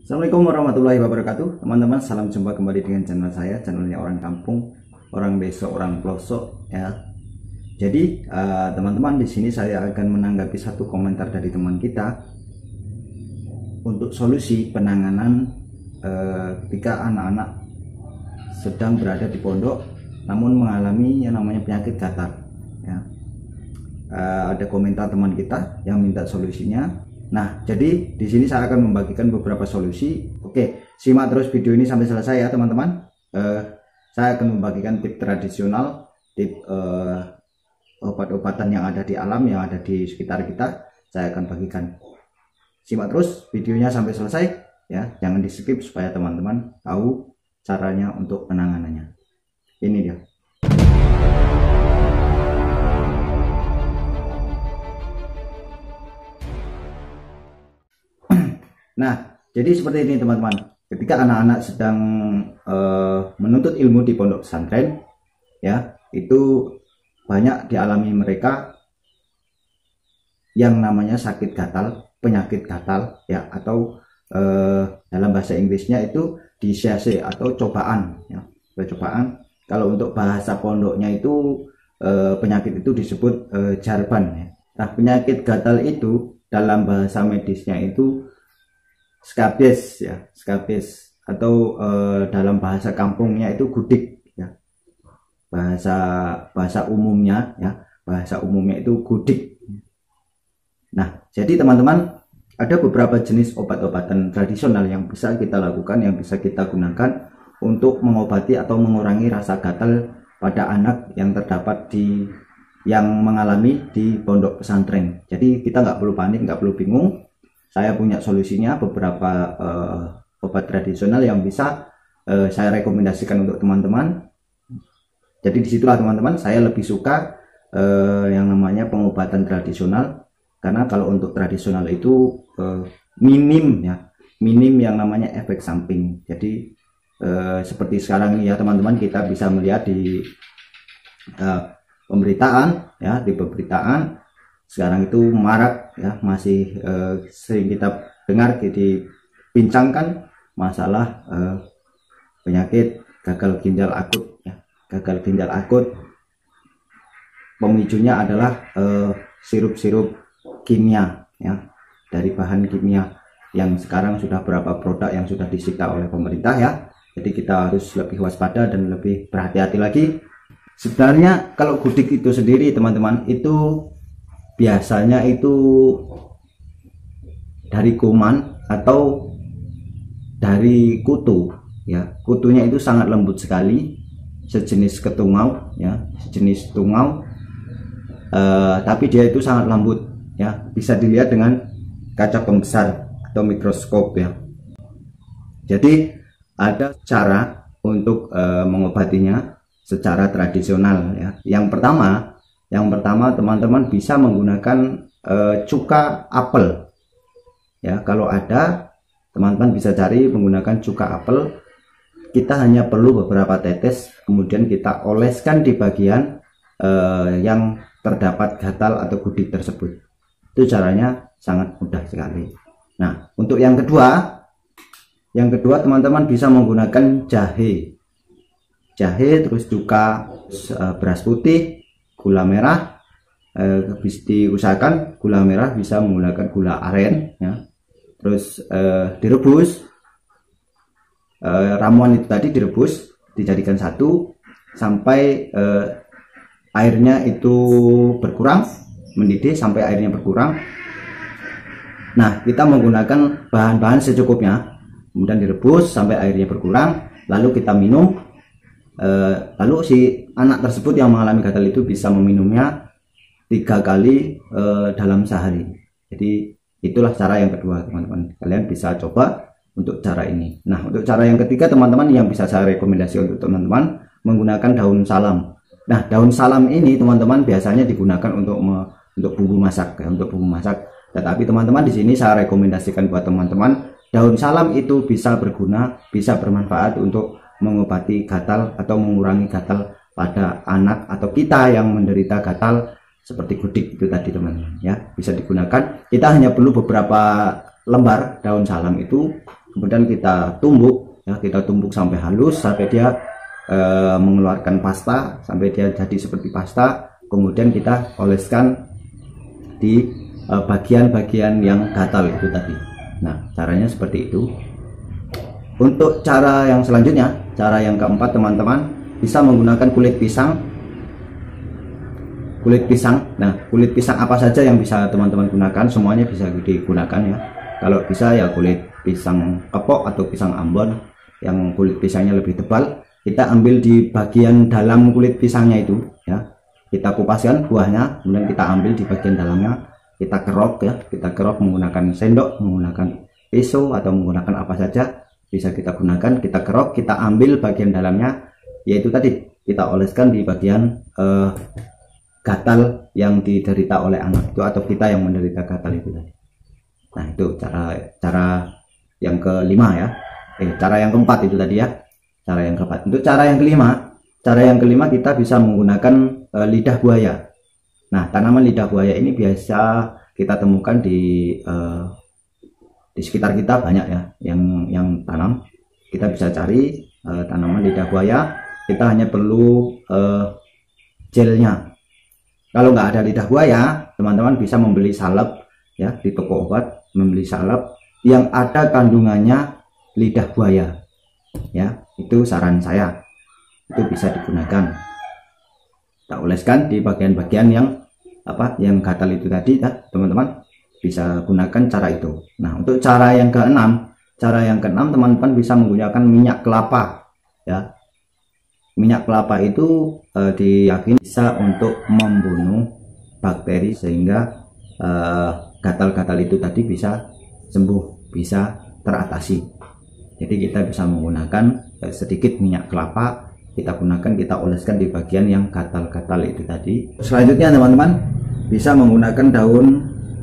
Assalamualaikum warahmatullahi wabarakatuh. Teman-teman, salam jumpa kembali dengan channel saya, channelnya orang kampung, orang desa, orang pelosok ya. Jadi teman-teman, di sini saya akan menanggapi satu komentar dari teman kita untuk solusi penanganan ketika anak-anak sedang berada di pondok namun mengalami yang namanya penyakit gatal ya. Ada komentar teman kita yang minta solusinya. Nah, jadi di sini saya akan membagikan beberapa solusi. Oke, simak terus video ini sampai selesai ya teman-teman. Saya akan membagikan tip tradisional, tip obat-obatan yang ada di alam, yang ada di sekitar kita. Saya akan bagikan. Simak terus videonya sampai selesai ya. Jangan di skip supaya teman-teman tahu caranya untuk penanganannya. Ini dia. Nah, jadi seperti ini teman-teman. Ketika anak-anak sedang menuntut ilmu di pondok pesantren, ya, itu banyak dialami mereka yang namanya sakit gatal, penyakit gatal, ya, atau dalam bahasa Inggrisnya itu disease atau cobaan, ya, cobaan. Kalau untuk bahasa pondoknya itu penyakit itu disebut jarban, ya. Nah, penyakit gatal itu dalam bahasa medisnya itu skabes ya, skabes atau dalam bahasa kampungnya itu gudik ya. Bahasa umumnya ya, bahasa umumnya itu gudik. Nah, jadi teman-teman, ada beberapa jenis obat-obatan tradisional yang bisa kita lakukan, yang bisa kita gunakan untuk mengobati atau mengurangi rasa gatal pada anak yang terdapat yang mengalami di pondok pesantren. Jadi kita nggak perlu panik, nggak perlu bingung. Saya punya solusinya, beberapa obat tradisional yang bisa saya rekomendasikan untuk teman-teman. Jadi disitulah teman-teman, saya lebih suka yang namanya pengobatan tradisional, karena kalau untuk tradisional itu minim ya, minim yang namanya efek samping. Jadi seperti sekarang ini ya teman-teman, kita bisa melihat di pemberitaan ya, di pemberitaan sekarang itu marak ya, masih sering kita dengar dibincangkan masalah penyakit gagal ginjal akut ya. Gagal ginjal akut pemicunya adalah sirup-sirup kimia ya, dari bahan kimia yang sekarang sudah berapa produk yang sudah disita oleh pemerintah ya. Jadi kita harus lebih waspada dan lebih berhati-hati lagi. Sebenarnya kalau gudik itu sendiri teman-teman, itu biasanya itu dari kuman atau dari kutu ya. Kutunya itu sangat lembut sekali, sejenis ketungau ya, sejenis tungau, tapi dia itu sangat lembut ya, bisa dilihat dengan kaca pembesar atau mikroskop ya. Jadi ada cara untuk mengobatinya secara tradisional ya. Yang pertama teman-teman bisa menggunakan cuka apel ya. Kalau ada, teman-teman bisa cari menggunakan cuka apel. Kita hanya perlu beberapa tetes, kemudian kita oleskan di bagian yang terdapat gatal atau gudik tersebut. Itu caranya sangat mudah sekali. Nah, untuk yang kedua teman-teman bisa menggunakan jahe, terus juga beras putih, gula merah. Bisa diusahakan gula merah bisa menggunakan gula aren ya. Terus direbus, ramuan itu tadi direbus, dijadikan satu sampai airnya itu berkurang, mendidih sampai airnya berkurang. Nah, kita menggunakan bahan-bahan secukupnya, kemudian direbus sampai airnya berkurang, lalu kita minum. Lalu si anak tersebut yang mengalami gatal itu bisa meminumnya 3 kali dalam sehari. Jadi itulah cara yang kedua teman-teman, kalian bisa coba untuk cara ini. Nah, untuk cara yang ketiga teman-teman, yang bisa saya rekomendasi untuk teman-teman, menggunakan daun salam. Nah, daun salam ini teman-teman biasanya digunakan untuk bumbu masak ya, untuk bumbu masak. Tetapi teman-teman, di sini saya rekomendasikan buat teman-teman, daun salam itu bisa berguna, bisa bermanfaat untuk mengobati gatal atau mengurangi gatal pada anak atau kita yang menderita gatal seperti gudik itu tadi teman-teman ya. Bisa digunakan, kita hanya perlu beberapa lembar daun salam itu kemudian kita tumbuk ya, kita tumbuk sampai halus, sampai dia mengeluarkan pasta, sampai dia jadi seperti pasta. Kemudian kita oleskan di bagian-bagian yang gatal itu tadi. Nah, caranya seperti itu. Untuk cara yang selanjutnya, cara yang keempat, teman-teman bisa menggunakan kulit pisang. Kulit pisang. Nah, kulit pisang apa saja yang bisa teman-teman gunakan, semuanya bisa digunakan ya. Kalau bisa ya kulit pisang kepok atau pisang Ambon yang kulit pisangnya lebih tebal, kita ambil di bagian dalam kulit pisangnya itu ya. Kita kupaskan buahnya, kemudian kita ambil di bagian dalamnya, kita kerok ya, kita kerok menggunakan sendok, menggunakan pisau atau menggunakan apa saja bisa kita gunakan. Kita kerok, kita ambil bagian dalamnya, yaitu tadi kita oleskan di bagian gatal yang diderita oleh anak itu atau kita yang menderita gatal itu tadi. Nah, itu cara yang kelima ya. Cara yang keempat itu tadi ya. Cara yang keempat. Untuk cara yang kelima kita bisa menggunakan lidah buaya. Nah, tanaman lidah buaya ini biasa kita temukan di sekitar kita banyak ya yang tanam. Kita bisa cari tanaman lidah buaya. Kita hanya perlu gelnya. Kalau nggak ada lidah buaya, teman-teman bisa membeli salep ya di toko obat, membeli salep yang ada kandungannya lidah buaya ya. Itu saran saya, itu bisa digunakan. Kita oleskan di bagian-bagian yang gatal itu tadi ya, teman-teman bisa gunakan cara itu. Nah, untuk cara yang keenam, teman-teman bisa menggunakan minyak kelapa ya. Minyak kelapa itu diyakini bisa untuk membunuh bakteri sehingga gatal-gatal itu tadi bisa sembuh, bisa teratasi. Jadi kita bisa menggunakan sedikit minyak kelapa, kita gunakan, kita oleskan di bagian yang gatal-gatal itu tadi. Selanjutnya teman-teman bisa menggunakan daun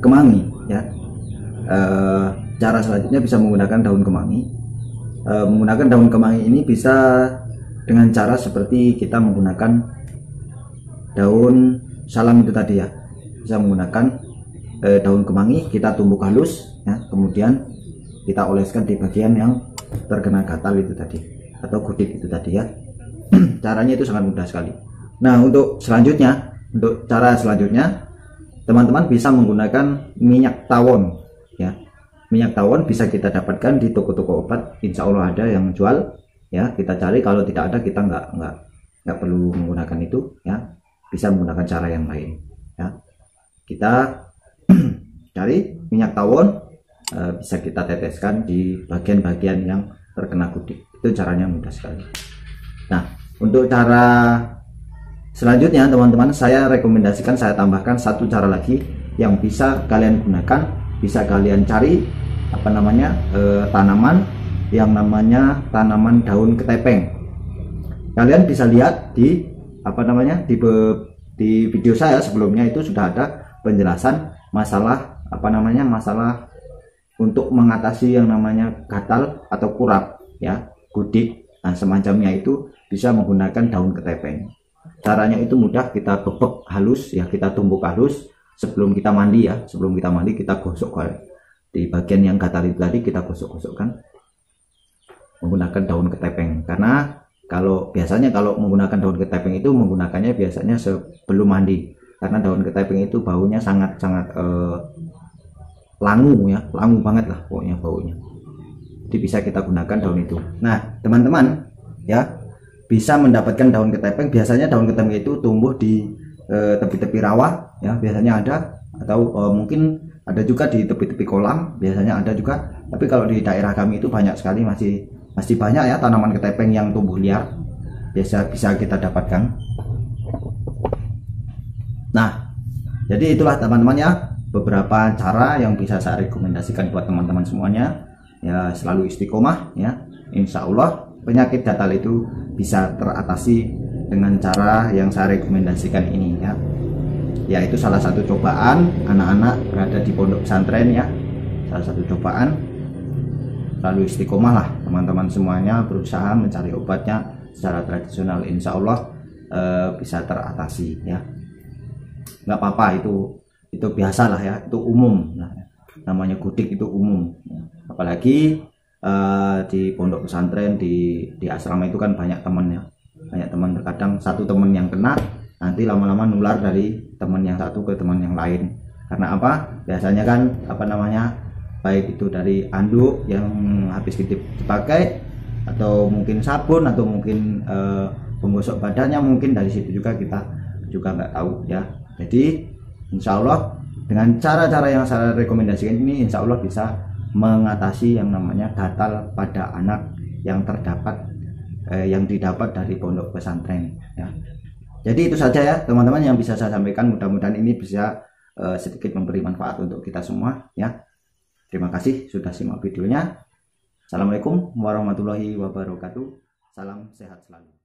kemangi ya. Cara selanjutnya bisa menggunakan daun kemangi. Menggunakan daun kemangi ini bisa dengan cara seperti kita menggunakan daun salam itu tadi ya. Bisa menggunakan daun kemangi, kita tumbuk halus ya, kemudian kita oleskan di bagian yang terkena gatal itu tadi atau gudik itu tadi ya. Caranya itu sangat mudah sekali. Nah, untuk cara selanjutnya teman-teman bisa menggunakan minyak tawon ya. Minyak tawon bisa kita dapatkan di toko-toko obat, insya Allah ada yang jual ya. Kita cari, kalau tidak ada kita nggak perlu menggunakan itu ya. Bisa menggunakan cara yang lain ya. Kita cari minyak tawon, bisa kita teteskan di bagian-bagian yang terkena gudik. Itu caranya mudah sekali. Nah, untuk cara selanjutnya teman-teman, saya rekomendasikan, saya tambahkan satu cara lagi yang bisa kalian gunakan. Bisa kalian cari tanaman yang namanya tanaman daun ketepeng. Kalian bisa lihat di di video saya sebelumnya, itu sudah ada penjelasan masalah masalah untuk mengatasi yang namanya gatal atau kurap ya, gudik. Nah, semacamnya itu bisa menggunakan daun ketepeng. Caranya itu mudah, kita bebek halus ya, kita tumbuk halus sebelum kita mandi ya. Sebelum kita mandi kita gosok di bagian yang gatal itu tadi, kita gosok-gosokkan menggunakan daun ketepeng. Karena biasanya kalau menggunakan daun ketepeng itu menggunakannya biasanya sebelum mandi, karena daun ketepeng itu baunya sangat langu ya, langu banget lah pokoknya baunya. Jadi bisa kita gunakan daun itu. Nah, teman-teman ya, bisa mendapatkan daun ketepeng. Biasanya daun ketepeng itu tumbuh di tepi-tepi rawa ya, biasanya ada, atau mungkin ada juga di tepi-tepi kolam, biasanya ada juga. Tapi kalau di daerah kami itu banyak sekali, masih banyak ya tanaman ketepeng yang tumbuh liar, bisa kita dapatkan. Nah, jadi itulah teman-teman ya, beberapa cara yang bisa saya rekomendasikan buat teman-teman semuanya ya. Selalu istiqomah ya, insya Allah penyakit gatal itu bisa teratasi dengan cara yang saya rekomendasikan ini ya. Yaitu salah satu cobaan anak-anak berada di pondok pesantren ya, salah satu cobaan. Lalu istiqomah lah teman-teman semuanya, berusaha mencari obatnya secara tradisional, insya Allah bisa teratasi ya. Nggak apa-apa, itu biasalah ya, itu umum. Nah, namanya gudik itu umum ya. Apalagi di pondok pesantren, di asrama itu kan banyak temannya, banyak teman. Terkadang satu teman yang kena nanti lama-lama nular dari teman yang satu ke teman yang lain. Karena apa? Biasanya kan apa namanya, baik itu dari anduk yang habis dipakai, atau mungkin sabun, atau mungkin penggosok badannya, mungkin dari situ juga kita juga nggak tahu ya. Jadi insya Allah dengan cara-cara yang saya rekomendasikan ini, insya Allah bisa mengatasi yang namanya gatal pada anak yang didapat dari pondok pesantren ya. Jadi itu saja ya teman-teman yang bisa saya sampaikan. Mudah-mudahan ini bisa sedikit memberi manfaat untuk kita semua ya. Terima kasih sudah simak videonya. Assalamualaikum warahmatullahi wabarakatuh. Salam sehat selalu.